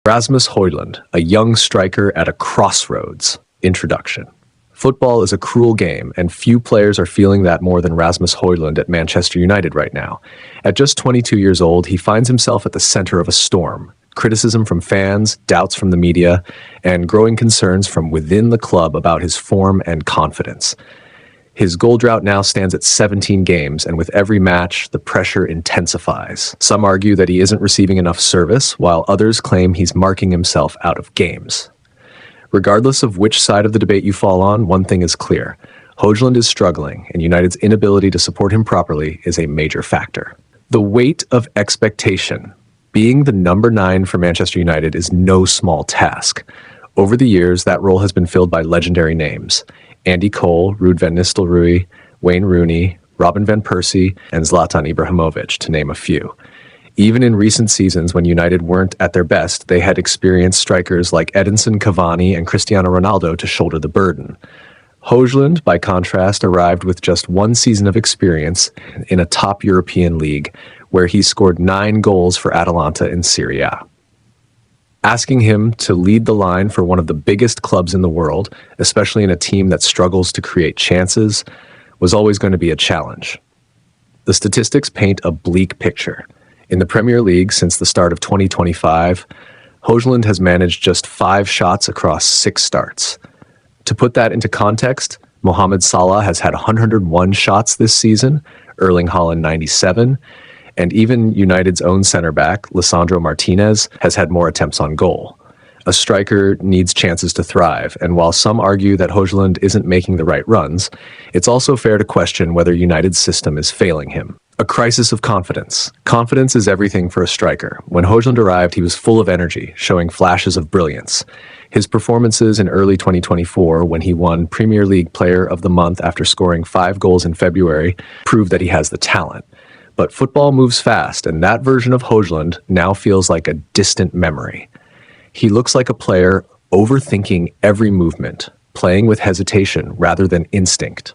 Rasmus Hojlund, a young striker at a crossroads. Introduction. Football is a cruel game, and few players are feeling that more than Rasmus Hojlund at Manchester United right now. At just 22 years old, he finds himself at the center of a storm. Criticism from fans, doubts from the media, and growing concerns from within the club about his form and confidence. His goal drought now stands at 17 games, and with every match, the pressure intensifies. Some argue that he isn't receiving enough service, while others claim he's marking himself out of games. Regardless of which side of the debate you fall on, one thing is clear. Hojlund is struggling, and United's inability to support him properly is a major factor. The weight of expectation. Being the number 9 for Manchester United is no small task. Over the years, that role has been filled by legendary names. Andy Cole, Ruud van Nistelrooy, Wayne Rooney, Robin van Persie, and Zlatan Ibrahimovic, to name a few. Even in recent seasons when United weren't at their best, they had experienced strikers like Edinson Cavani and Cristiano Ronaldo to shoulder the burden. Hojlund, by contrast, arrived with just one season of experience in a top European league, where he scored 9 goals for Atalanta in Serie A. Asking him to lead the line for one of the biggest clubs in the world, especially in a team that struggles to create chances, was always going to be a challenge. The statistics paint a bleak picture. In the Premier League since the start of 2025, Hojlund has managed just 5 shots across 6 starts. To put that into context, Mohamed Salah has had 101 shots this season, Erling Haaland 97, and even United's own center-back, Lisandro Martinez, has had more attempts on goal. A striker needs chances to thrive, and while some argue that Hojlund isn't making the right runs, it's also fair to question whether United's system is failing him. A crisis of confidence. Confidence is everything for a striker. When Hojlund arrived, he was full of energy, showing flashes of brilliance. His performances in early 2024, when he won Premier League Player of the Month after scoring 5 goals in February, proved that he has the talent. But football moves fast, and that version of Hojlund now feels like a distant memory. He looks like a player overthinking every movement, playing with hesitation rather than instinct.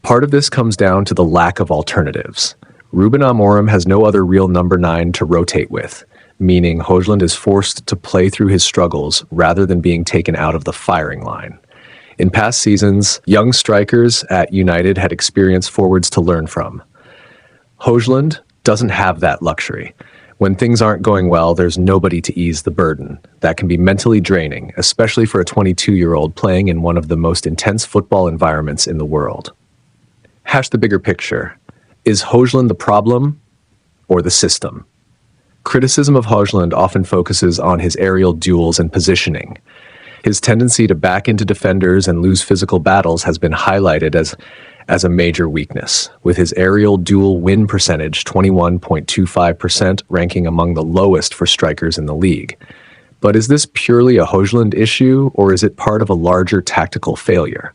Part of this comes down to the lack of alternatives. Ruben Amorim has no other real number 9 to rotate with, meaning Hojlund is forced to play through his struggles rather than being taken out of the firing line. In past seasons, young strikers at United had experienced forwards to learn from. Hojlund doesn't have that luxury. When things aren't going well, there's nobody to ease the burden. That can be mentally draining, especially for a 22-year-old playing in one of the most intense football environments in the world. Hash the bigger picture. Is Hojlund the problem or the system? Criticism of Hojlund often focuses on his aerial duels and positioning. His tendency to back into defenders and lose physical battles has been highlighted as a major weakness, with his aerial duel win percentage 21.25% ranking among the lowest for strikers in the league. But is this purely a Hojlund issue, or is it part of a larger tactical failure?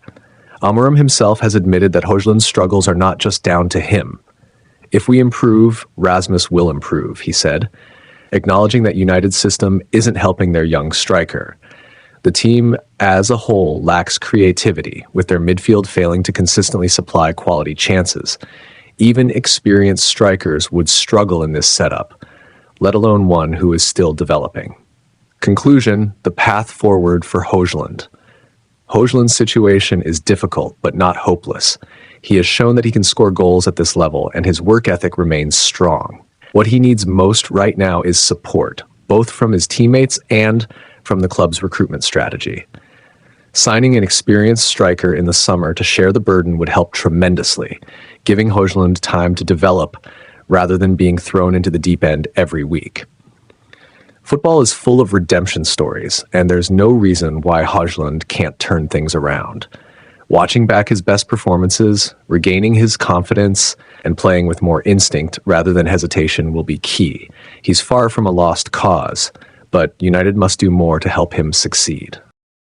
Amorim himself has admitted that Hojlund's struggles are not just down to him. If we improve, Rasmus will improve, he said, acknowledging that United's system isn't helping their young striker. The team as a whole lacks creativity, with their midfield failing to consistently supply quality chances. Even experienced strikers would struggle in this setup, let alone one who is still developing. Conclusion: the path forward for Hojlund. Hojlund's situation is difficult, but not hopeless. He has shown that he can score goals at this level, and his work ethic remains strong. What he needs most right now is support, both from his teammates and from the club's recruitment strategy. Signing an experienced striker in the summer to share the burden would help tremendously, giving Hojlund time to develop rather than being thrown into the deep end every week. Football is full of redemption stories, and there's no reason why Hojlund can't turn things around. Watching back his best performances, regaining his confidence, and playing with more instinct rather than hesitation will be key. He's far from a lost cause, but United must do more to help him succeed.